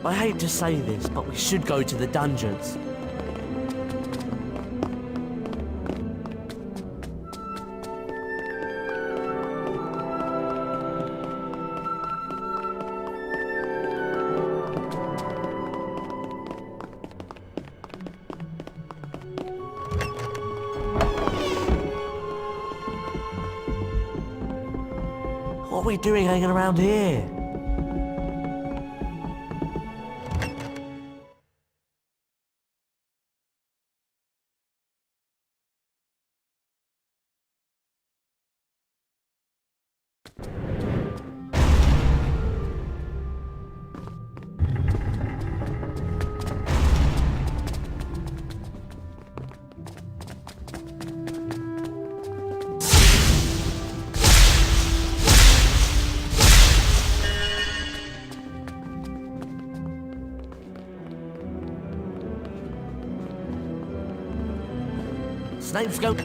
I hate to say this, but we should go to the dungeons. What are we doing hanging around here? Snape's go.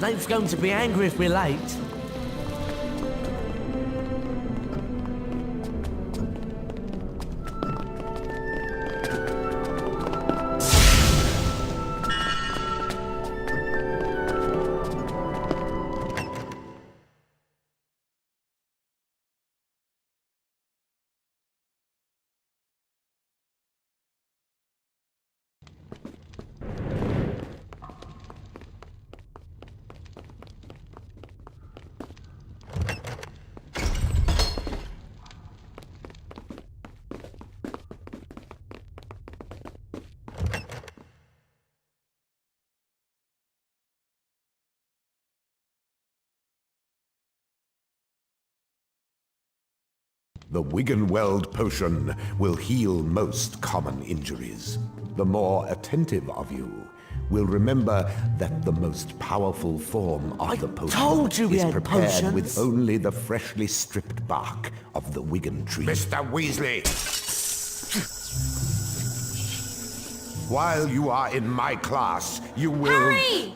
Snape's going to be angry if we're late. The Wiggenweld potion will heal most common injuries. The more attentive of you will remember that the most powerful form of the potion told you we is had prepared potions. with only the freshly stripped bark of the Wiggen tree. Mr. Weasley! While you are in my class, you will... Hurry!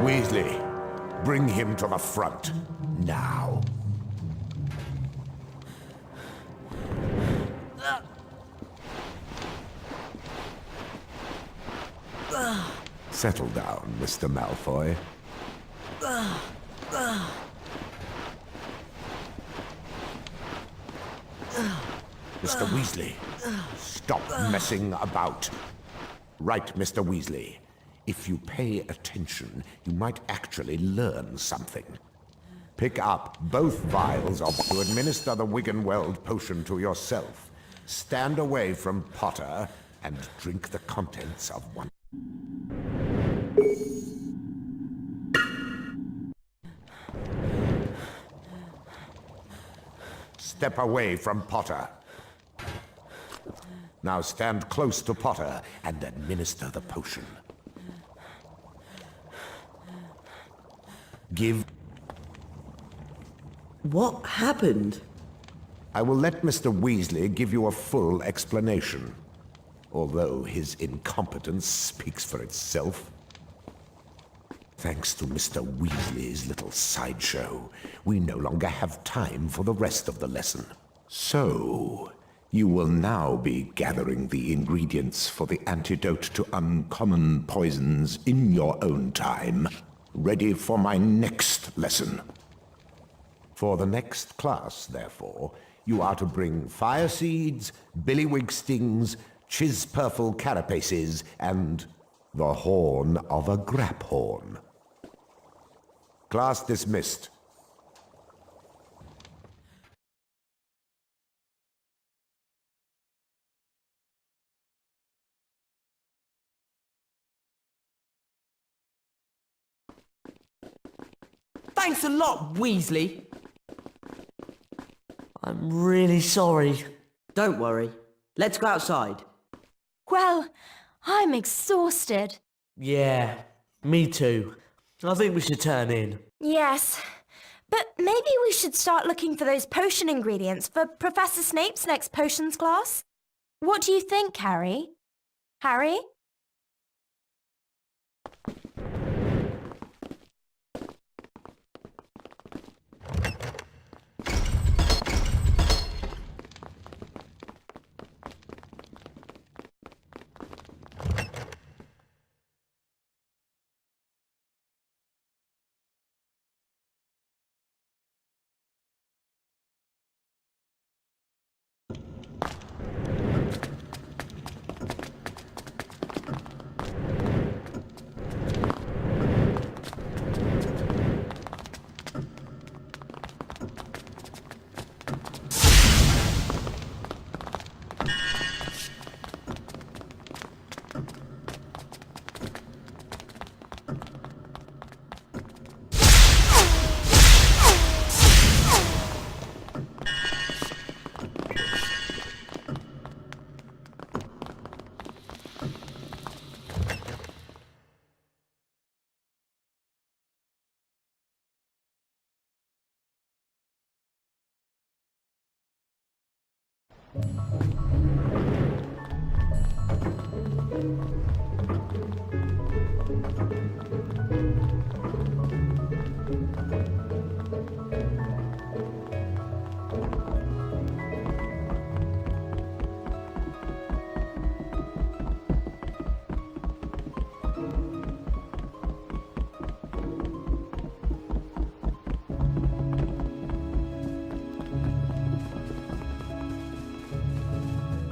Weasley, bring him to the front. Now. Settle down, Mr. Malfoy. Mr. Weasley, stop messing about. Right, Mr. Weasley. If you pay attention, you might actually learn something. Pick up both vials to administer the Wiggenweld potion to yourself. Stand away from Potter and drink the contents of one. Step away from Potter. Now stand close to Potter and administer the potion. Give... What happened? I will let Mr. Weasley give you a full explanation, although his incompetence speaks for itself. Thanks to Mr. Weasley's little sideshow, we no longer have time for the rest of the lesson. So, you will now be gathering the ingredients for the antidote to uncommon poisons in your own time, ready for my next lesson. For the next class, therefore, you are to bring fire seeds, billywig stings, chispurple carapaces, and the horn of a graphorn. Class dismissed. Thanks a lot, Weasley. I'm really sorry. Don't worry. Let's go outside. Well, I'm exhausted. Yeah, me too. I think we should turn in. Yes, but maybe we should start looking for those potion ingredients for Professor Snape's next potions class. What do you think, Harry? Harry?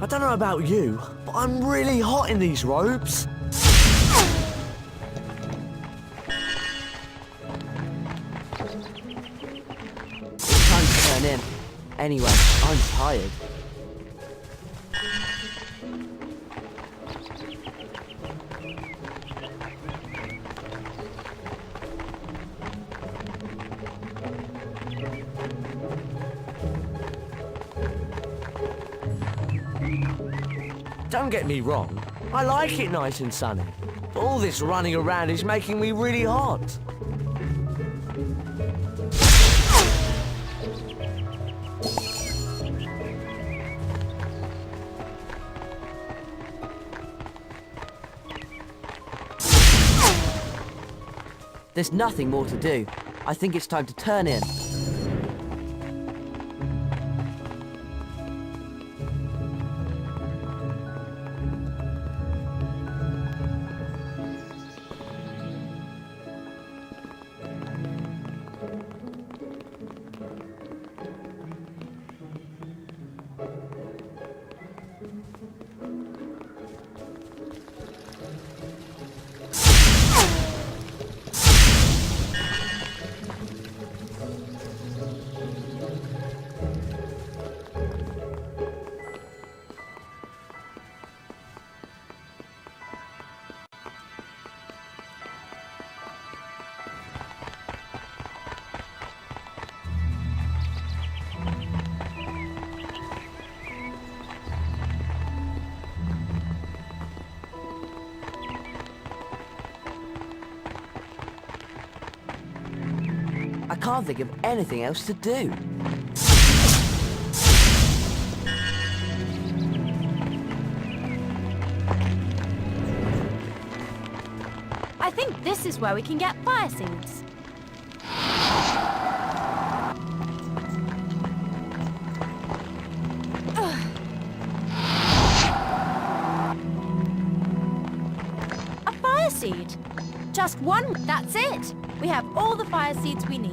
I don't know about you, but I'm really hot in these robes. It's time to turn in. Anyway, I'm tired. Don't get me wrong, I like it nice and sunny. But all this running around is making me really hot. There's nothing more to do. I think it's time to turn in. I can't think of anything else to do. I think this is where we can get fire seeds. A fire seed. Just one, that's it. We have all the fire seeds we need.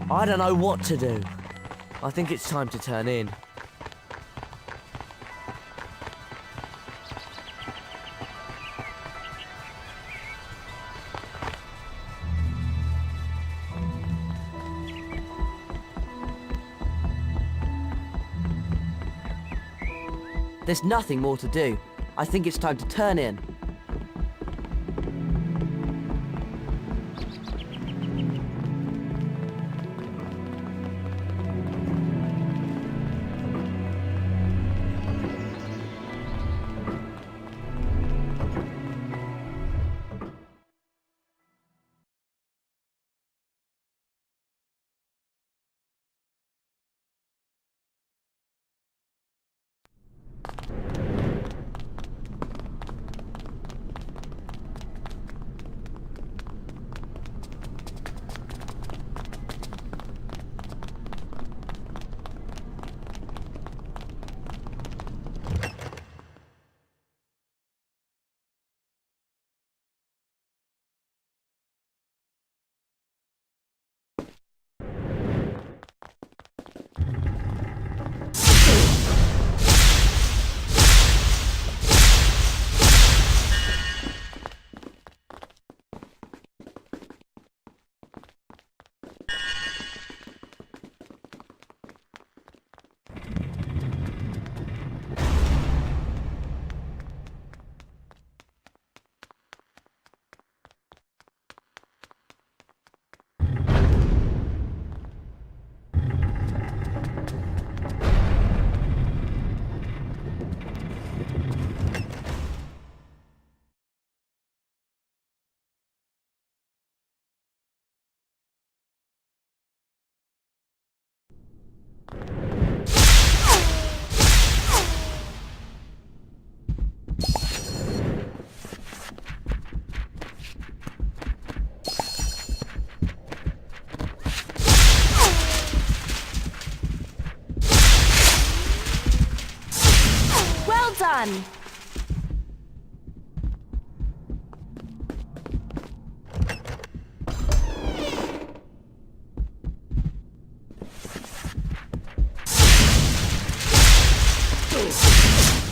I don't know what to do. I think it's time to turn in. There's nothing more to do. I think it's time to turn in. Well done!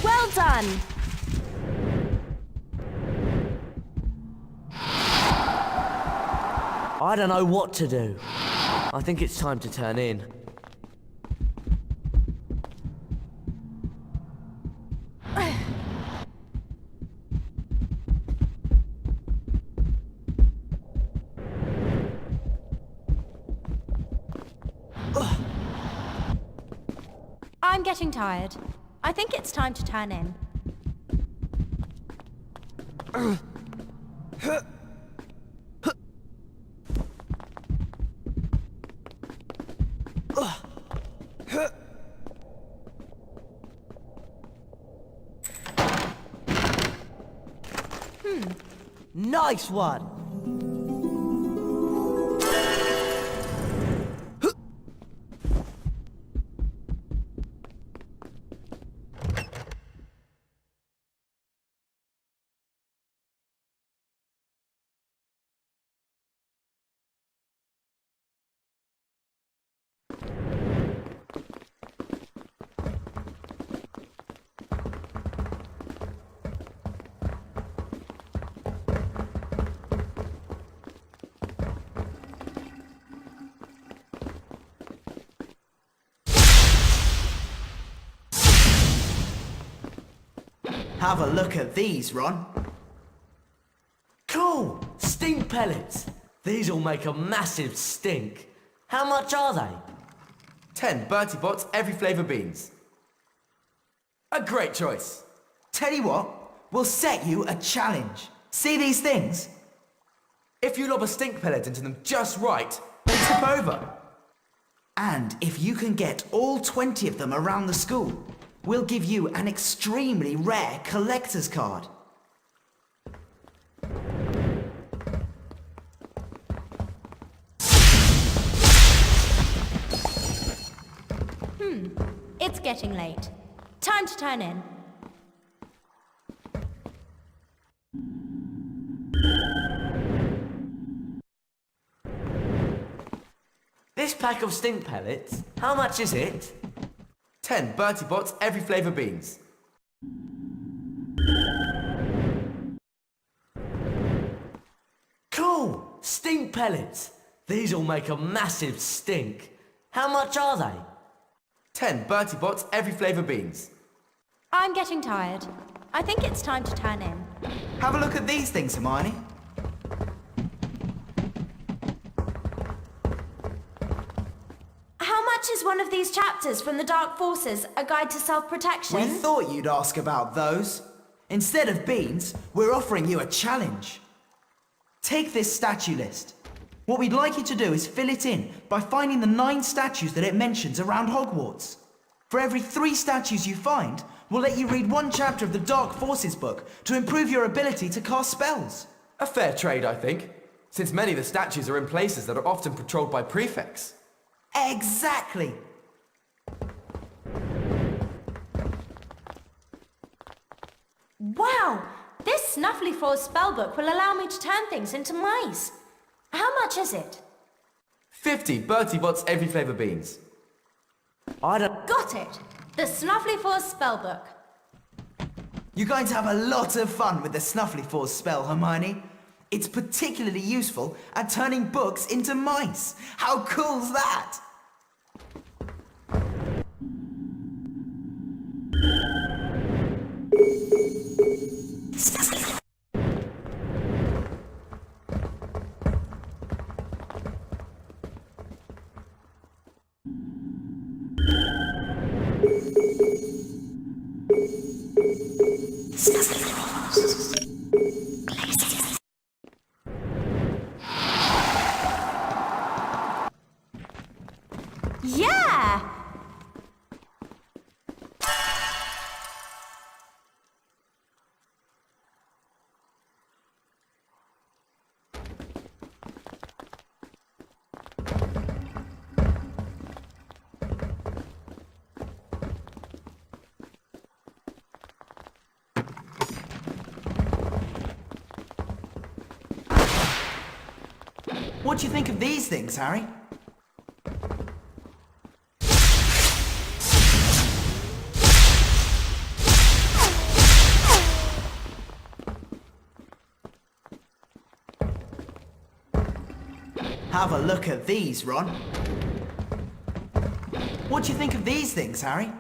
Well done! I don't know what to do. I think it's time to turn in. I'm getting tired. I think it's time to turn in. Nice one! Have a look at these, Ron. Cool! Stink pellets! These will make a massive stink. How much are they? 10 Bertie Bott's every flavour beans. A great choice. Tell you what, we'll set you a challenge. See these things? If you lob a stink pellet into them just right, they tip over. And if you can get all 20 of them around the school, we'll give you an extremely rare collector's card. It's getting late. Time to turn in. This pack of stink pellets, how much is it? 10 Bertie Bott's every flavour beans. Cool! Stink pellets. These will make a massive stink. How much are they? 10 Bertie Bott's every flavour beans. I'm getting tired. I think it's time to turn in. Have a look at these things, Hermione. How much is one of these chapters from The Dark Forces, A Guide to Self-Protection? We thought you'd ask about those. Instead of beans, we're offering you a challenge. Take this statue list. What we'd like you to do is fill it in by finding the 9 statues that it mentions around Hogwarts. For every 3 statues you find, we'll let you read 1 chapter of the Dark Forces book to improve your ability to cast spells. A fair trade, I think, since many of the statues are in places that are often patrolled by prefects. Exactly. Wow! This Snuffly Falls spellbook will allow me to turn things into mice. How much is it? 50 Bertie Bott's every flavour beans. I don't... Got it! The Snuffly Falls spellbook. You're going to have a lot of fun with the Snuffly Falls spell, Hermione. It's particularly useful at turning books into mice. How cool's that? Yeah! What do you think of these things, Harry? Have a look at these, Ron. What do you think of these things, Harry?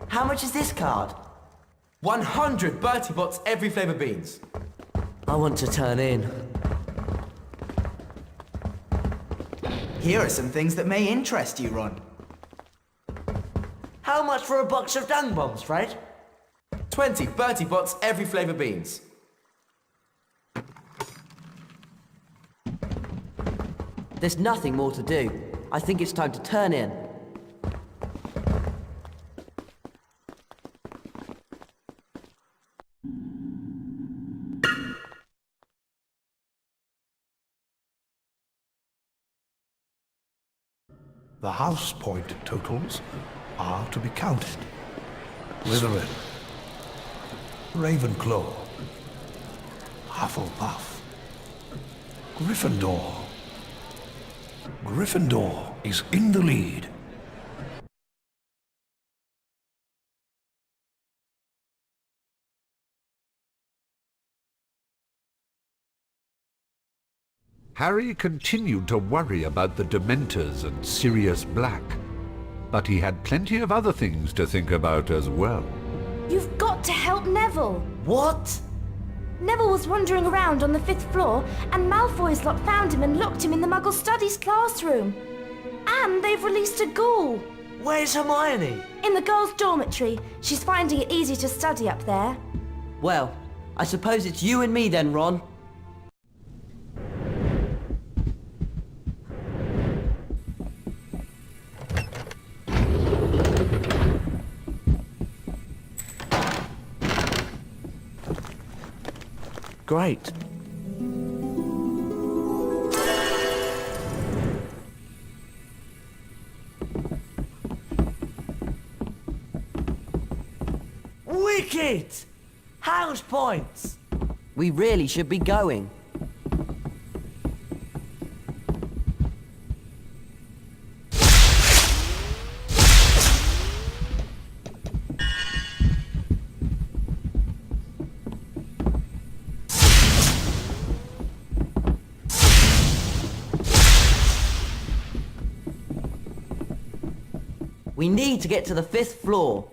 How much is this card? 100 Bertie Bott's every flavour beans. I want to turn in. Here are some things that may interest you, Ron. How much for a box of dung bombs, Fred? 20 Bertie Bott's every flavour beans. There's nothing more to do. I think it's time to turn in. The house point totals are to be counted. Slytherin, Ravenclaw, Hufflepuff, Gryffindor. Gryffindor is in the lead. Harry continued to worry about the Dementors and Sirius Black, but he had plenty of other things to think about as well. You've got to help Neville. What? Neville was wandering around on the 5th floor, and Malfoy's lot found him and locked him in the Muggle Studies classroom. And they've released a ghoul. Where's Hermione? In the girls' dormitory. She's finding it easy to study up there. Well, I suppose it's you and me then, Ron. Great. Wicked! House points! We really should be going. We need to get to the 5th floor.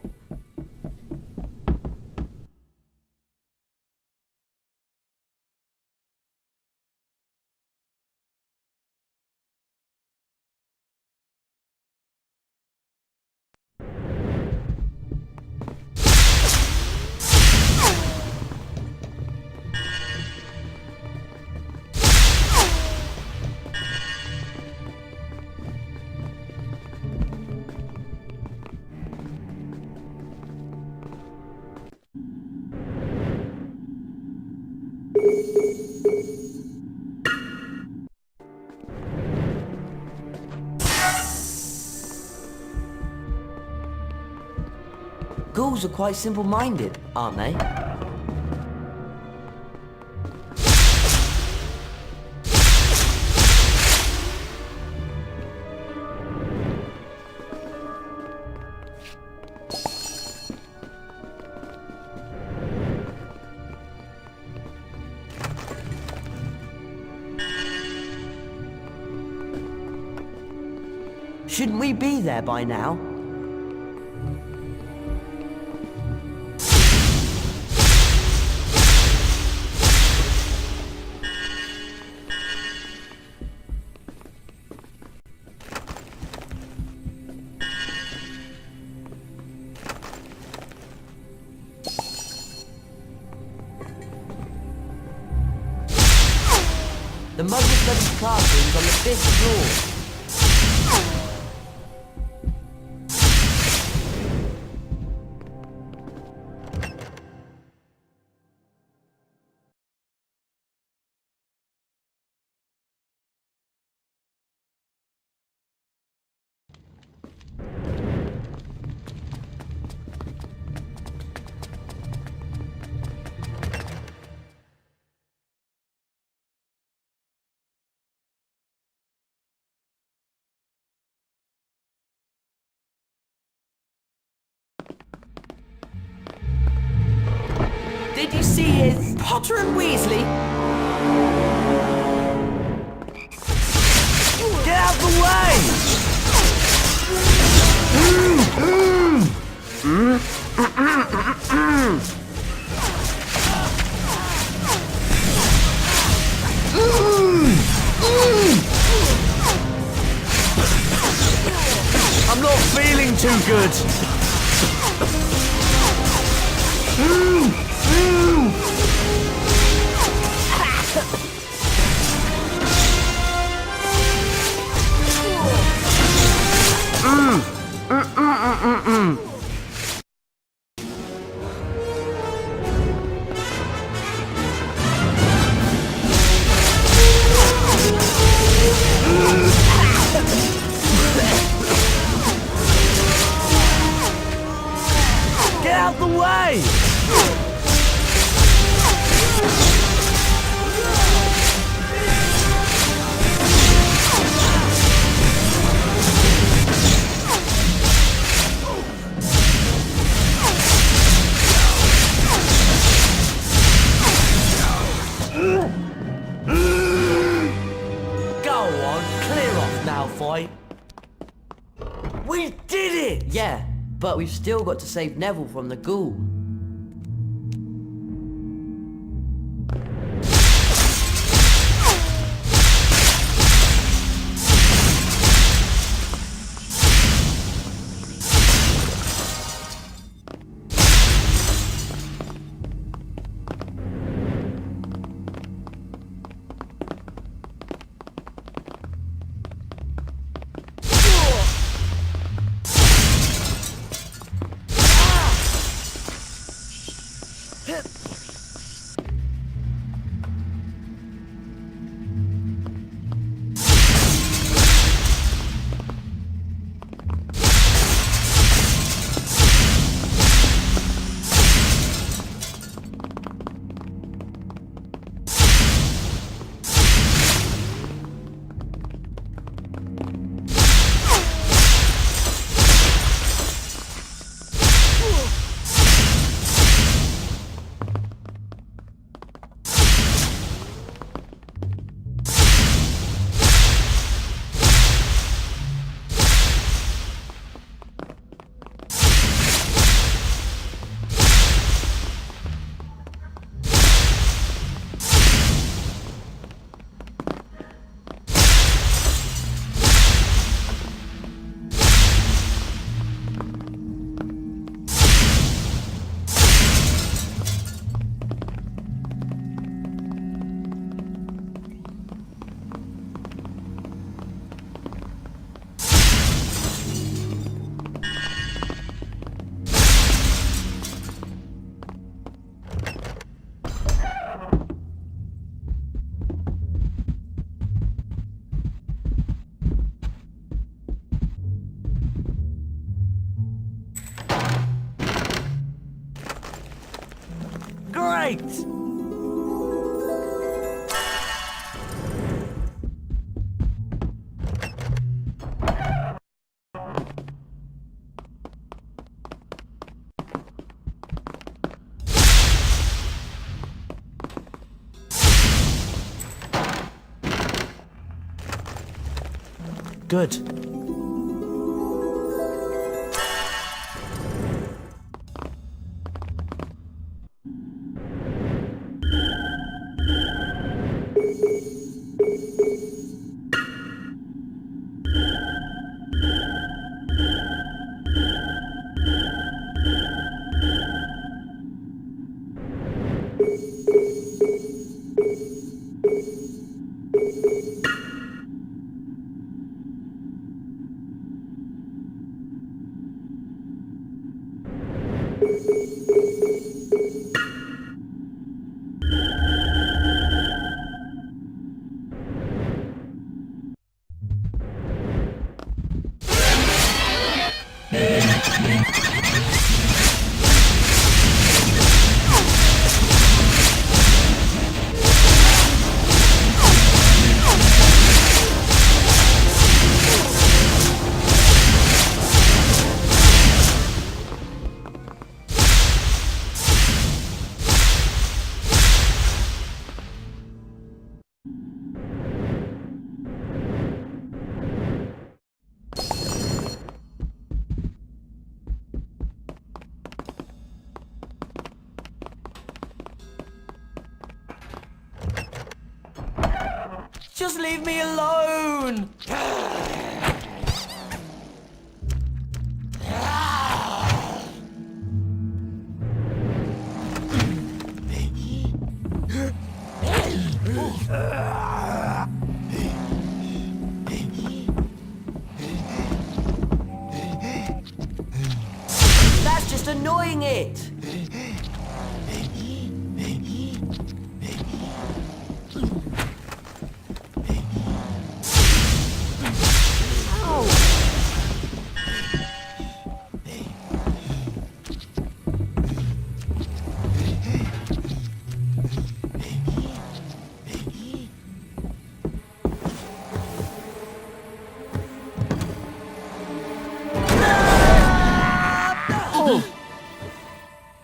Ghouls are quite simple-minded, aren't they? Shouldn't we be there by now? The Muggle Studies classroom's on the 5th floor. Did you see his Potter and Weasley? Get out the way! I'm not feeling too good. Get out the way! Malfoy. We did it! Yeah, but we've still got to save Neville from the ghoul. great! Good. Just leave me alone! That's just annoying it!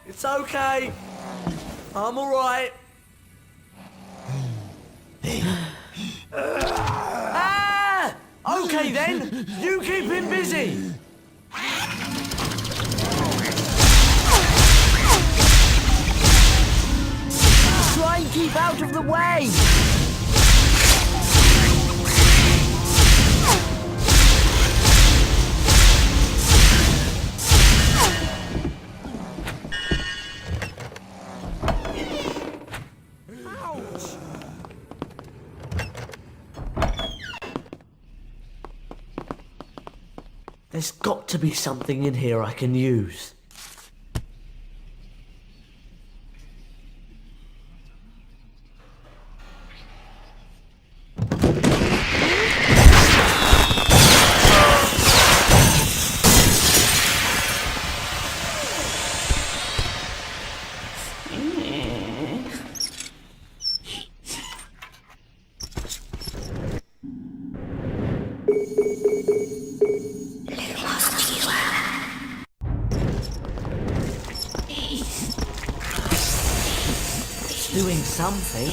It's okay. I'm alright. Ah! Okay then, you keep him busy. Try and keep out of the way. There's got to be something in here I can use. Doing something.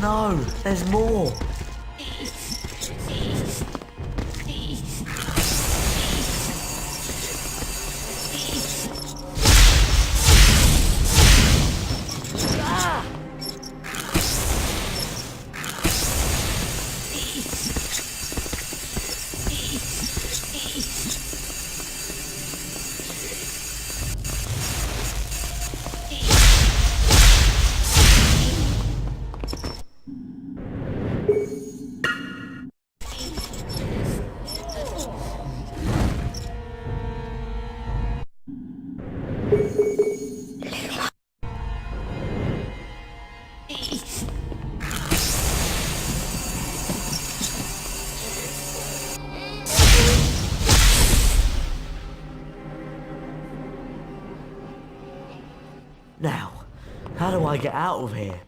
no, there's more. Now, how do I get out of here?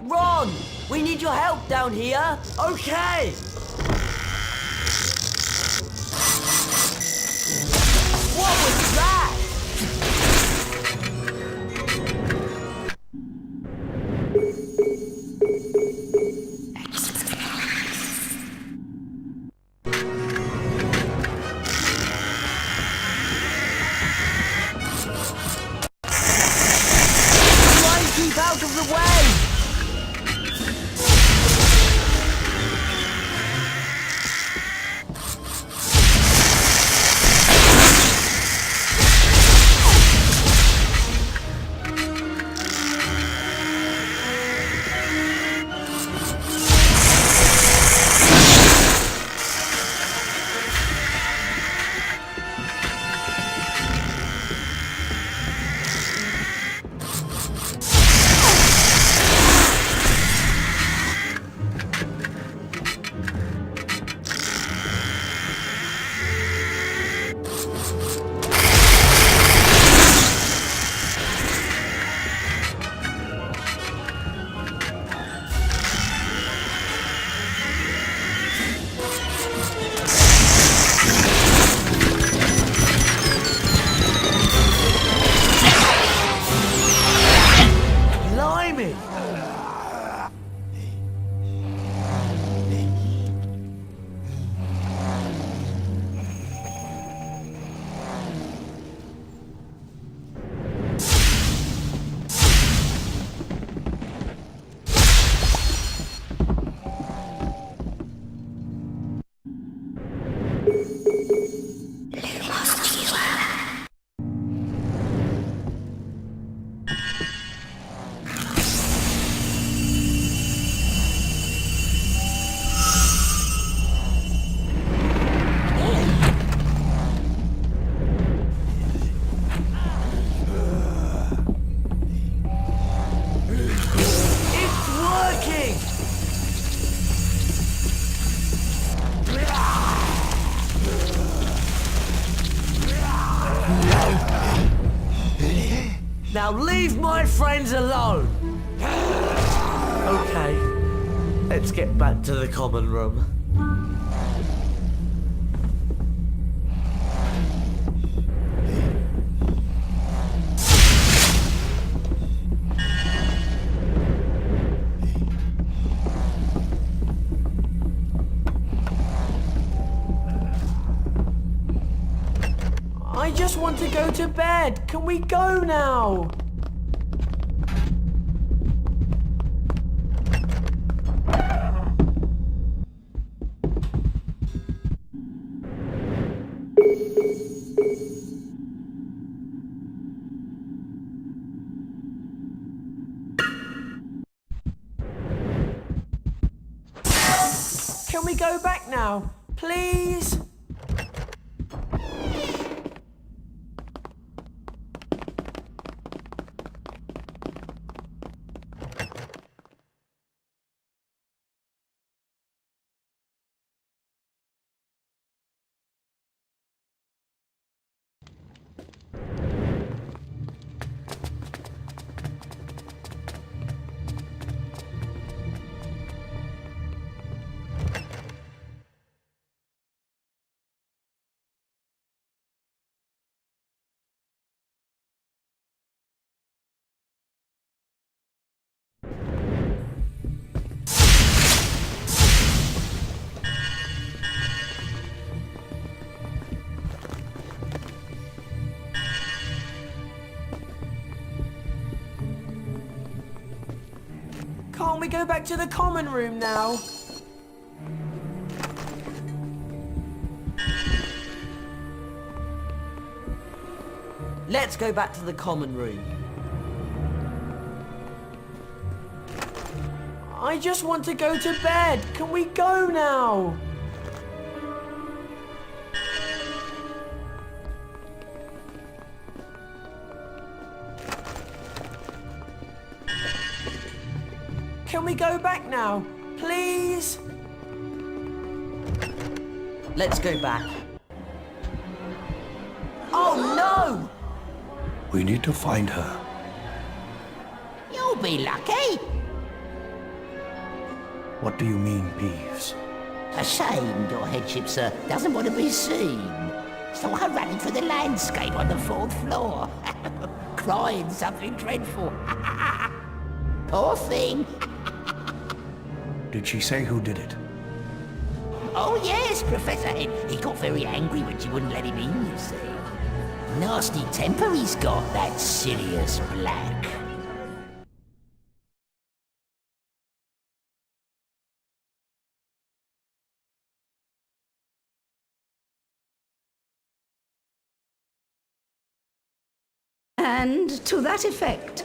Ron! We need your help down here! Okay! What was that? Try and keep out of the way! Now leave my friends alone! Okay, let's get back to the common room. I just want to go to bed. Can we go now? Can we go back now, please? Can't we go back to the common room now? Let's go back to the common room. I just want to go to bed. Can we go now? Can we go back now, please? Let's go back. Oh no! We need to find her. You'll be lucky. What do you mean, Peeves? Ashamed, your headship, sir, doesn't want to be seen. Saw her running through the landscape on the 4th floor. Crying something dreadful. Poor thing. Did she say who did it? Oh yes, Professor Head. He got very angry when she wouldn't let him in, you see. Nasty temper he's got, that Sirius Black. And to that effect,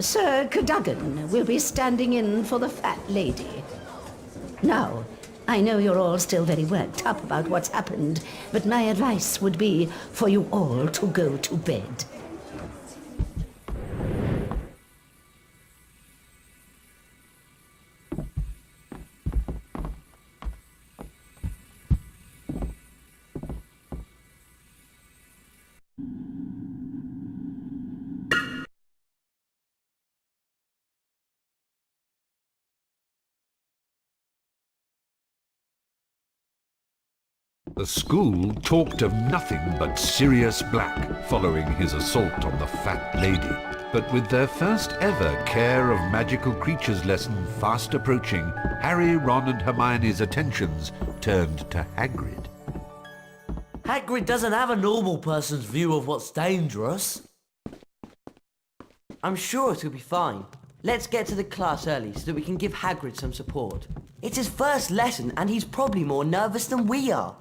Sir Cadogan will be standing in for the fat lady. Now, I know you're all still very worked up about what's happened, but my advice would be for you all to go to bed. The school talked of nothing but Sirius Black following his assault on the fat lady. But with their first ever Care of Magical Creatures lesson fast approaching, Harry, Ron and Hermione's attentions turned to Hagrid. Hagrid doesn't have a normal person's view of what's dangerous. I'm sure it'll be fine. Let's get to the class early so that we can give Hagrid some support. It's his first lesson and he's probably more nervous than we are.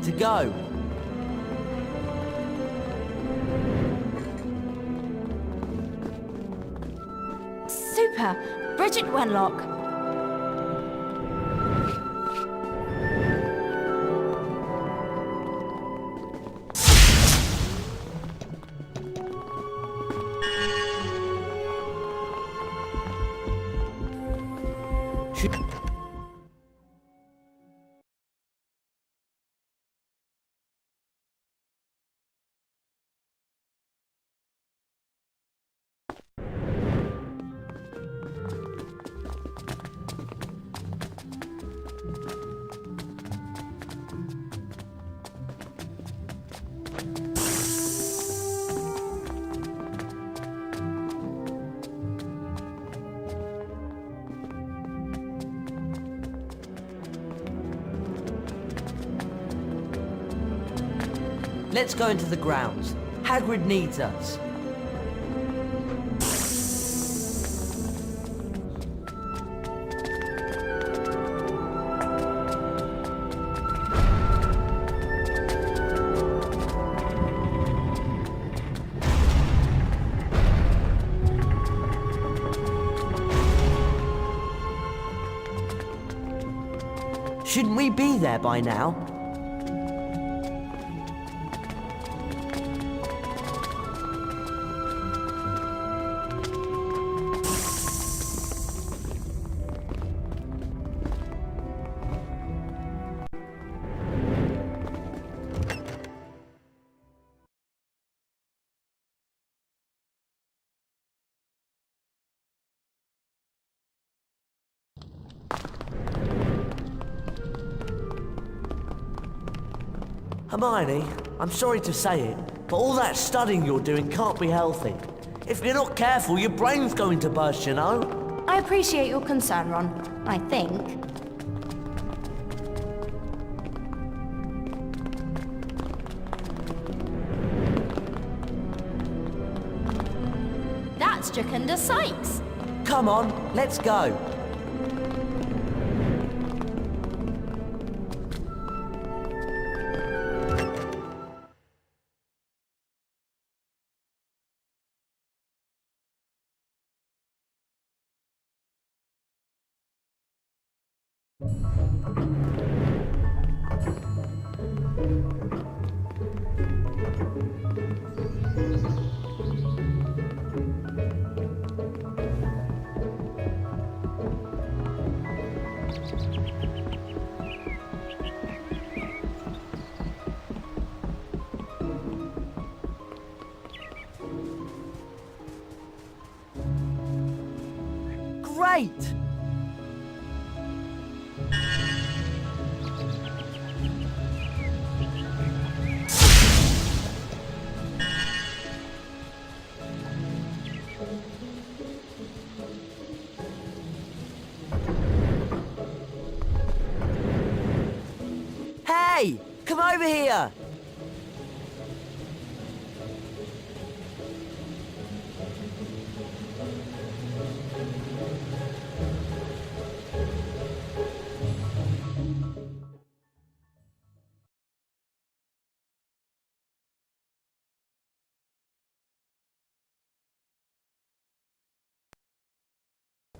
to go. Super! Bridget Wenlock. Let's go into the grounds. Hagrid needs us. Shouldn't we be there by now? Hermione, I'm sorry to say it, but all that studying you're doing can't be healthy. If you're not careful, your brain's going to burst, you know? I appreciate your concern, Ron. I think. That's Jacunda Sykes. Come on, let's go. Great! Hey! Come over here!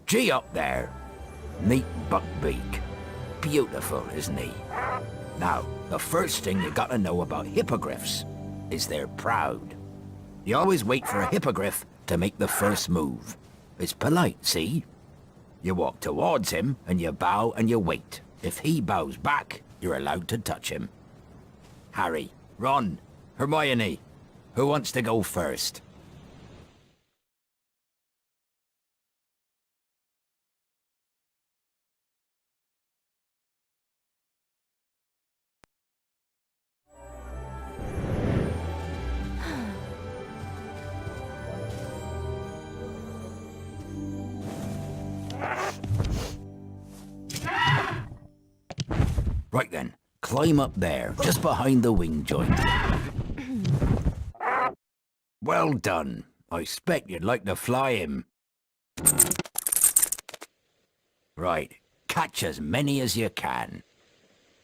Gee up there. Meet Buckbeak. Beautiful, isn't he? Now, the first thing you gotta know about hippogriffs is they're proud. You always wait for a hippogriff to make the first move. It's polite, see? You walk towards him, and you bow and you wait. If he bows back, you're allowed to touch him. Harry, Ron, Hermione, who wants to go first? Right then, climb up there, just behind the wing joint. Well done. I expect you'd like to fly him. Right, catch as many as you can.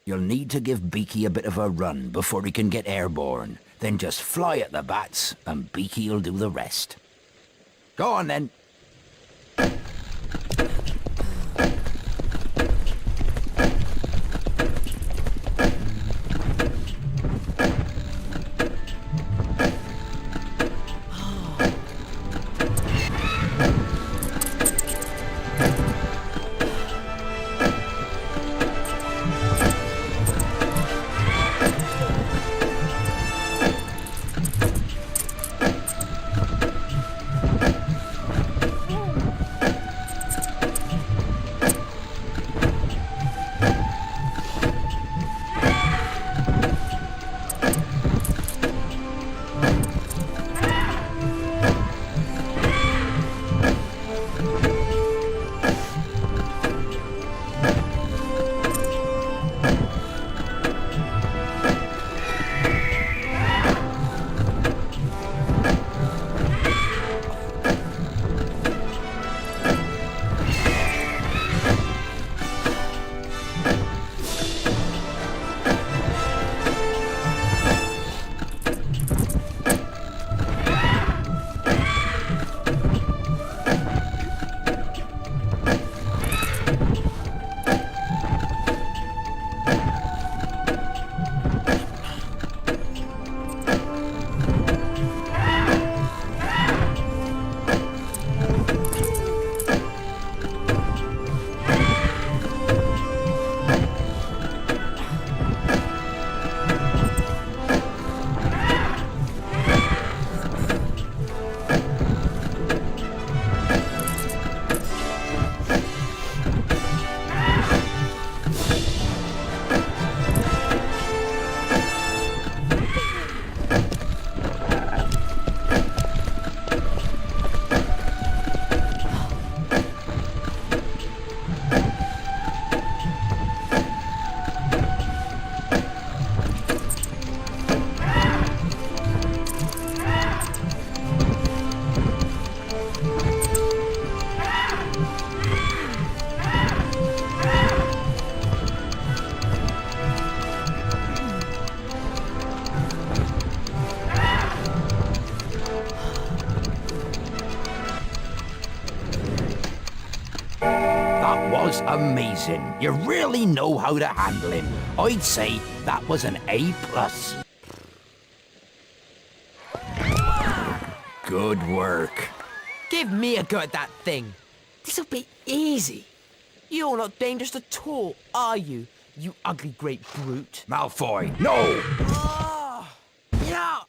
You'll need to give Beaky a bit of a run before he can get airborne. Then just fly at the bats, and Beaky'll do the rest. Go on, then. Was amazing. You really know how to handle him. I'd say that was an A+. Good work. Give me a go at that thing. This'll be easy. You're not dangerous at all, are you? You ugly great brute. Malfoy, no! Yeah!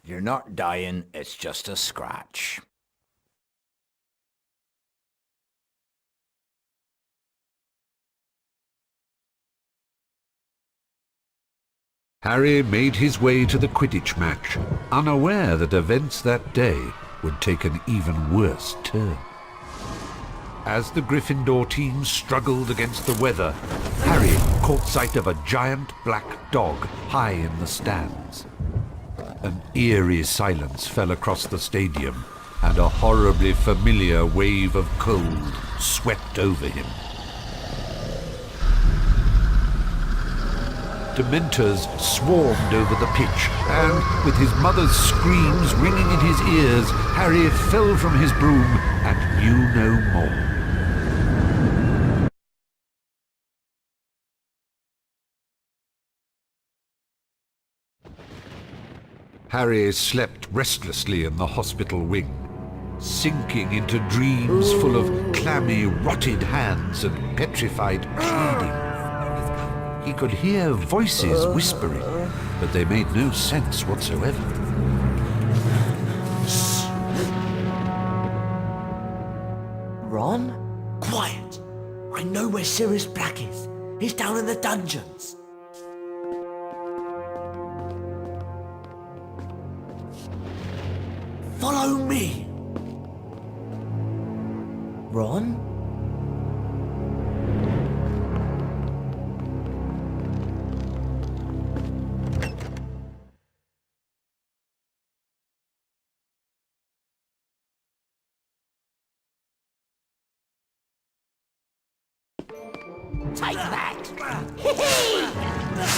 You're not dying, it's just a scratch. Harry made his way to the Quidditch match, unaware that events that day would take an even worse turn. As the Gryffindor team struggled against the weather, Harry caught sight of a giant black dog high in the stands. An eerie silence fell across the stadium, and a horribly familiar wave of cold swept over him. Dementors swarmed over the pitch, and with his mother's screams ringing in his ears, Harry fell from his broom and knew no more. Harry slept restlessly in the hospital wing, sinking into dreams full of clammy, rotted hands and petrified pleading. He could hear voices whispering, but they made no sense whatsoever. Ron? Quiet! I know where Sirius Black is. He's down in the dungeons. Follow me! Ron?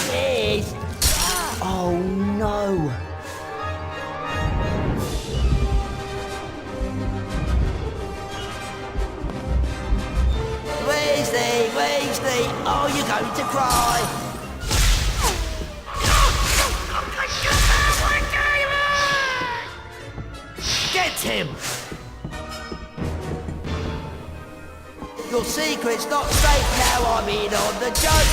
Yes. Oh no! Weasley, Weasley, are you going to cry? Get him! Your secret's not safe now I'm in on the joke.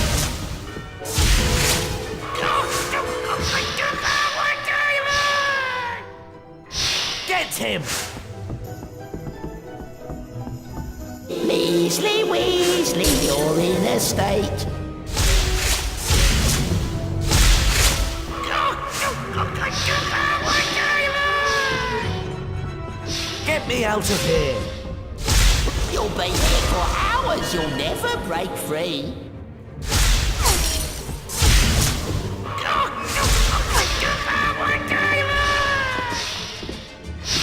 Get him! Weasley, Weasley, you're in a state. Get me out of here! You'll be here for hours, you'll never break free.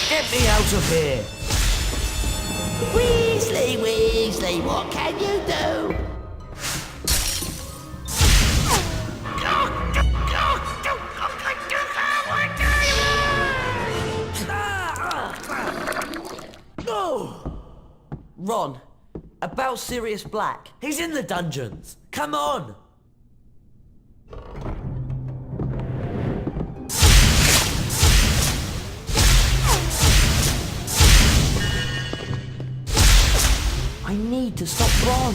Get me out of here! Weasley, Weasley, what can you do? Ron, about Sirius Black. He's in the dungeons. Come on! I need to stop Ron.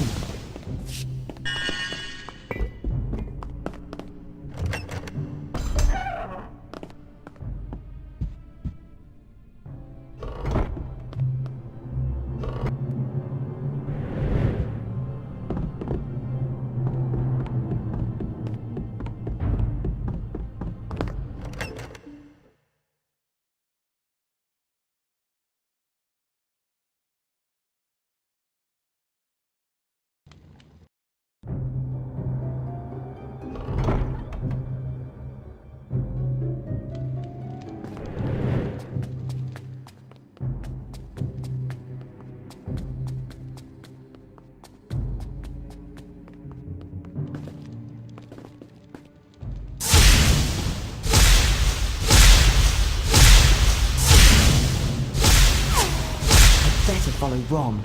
Better follow Ron.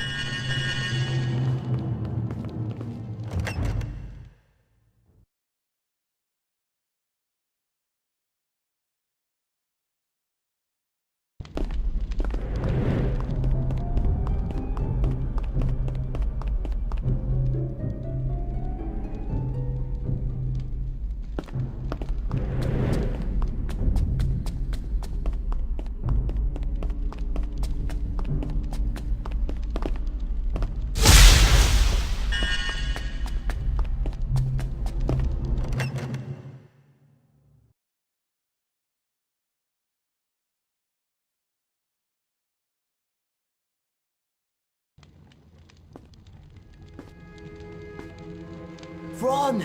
Ron,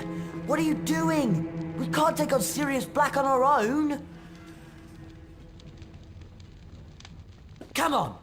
what are you doing? We can't take on Sirius Black on our own. Come on!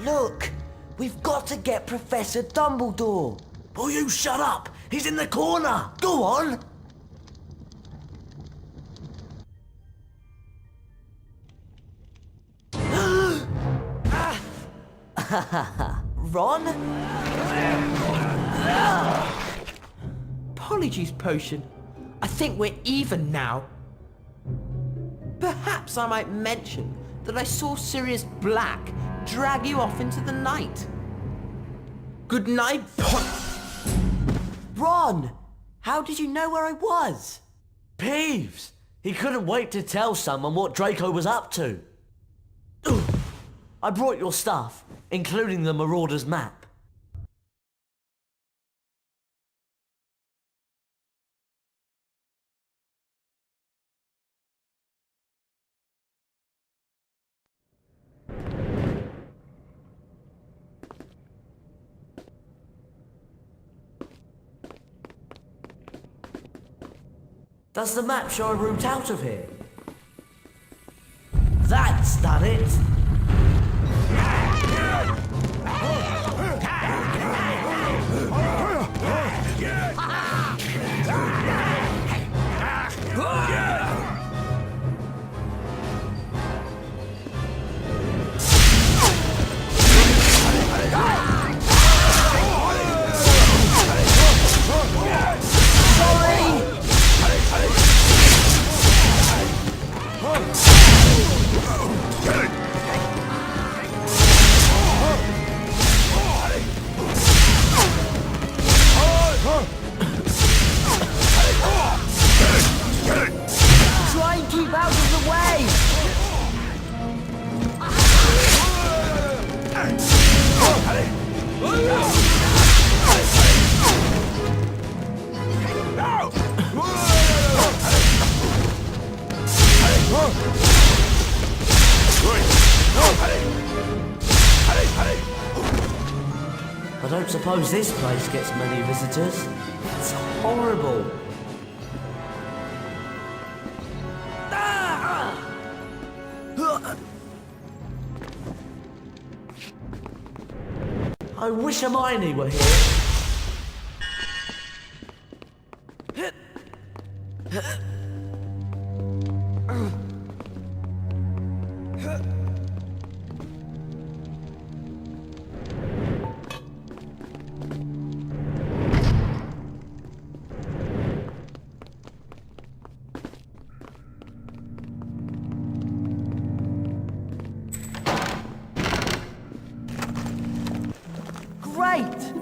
Look, we've got to get Professor Dumbledore. Oh, you shut up! He's in the corner! Go on. Ron? Apologies, Potion. I think we're even now. Perhaps I might mention that I saw Sirius Black drag you off into the night. Good night, Ron! How did you know where I was? Peeves! He couldn't wait to tell someone what Draco was up to. I brought your stuff, including the Marauder's map. Does the map show a route out of here? That's done it! Try and keep out of the way! I don't suppose this place gets many visitors. It's horrible. I wish Hermione were here. Great!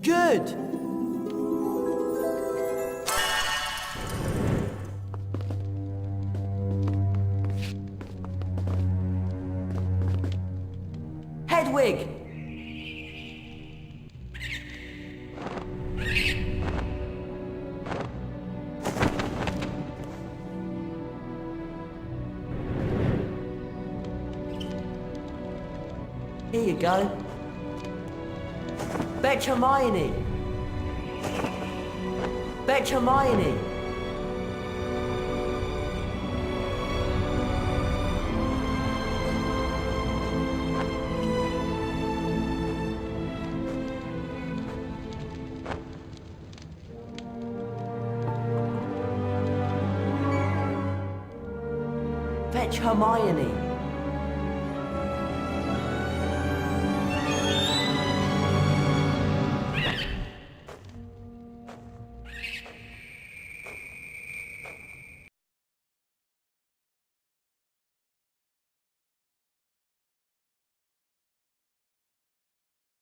Good! Hedwig! Here you go. Fetch Hermione. Fetch Hermione. Fetch Hermione.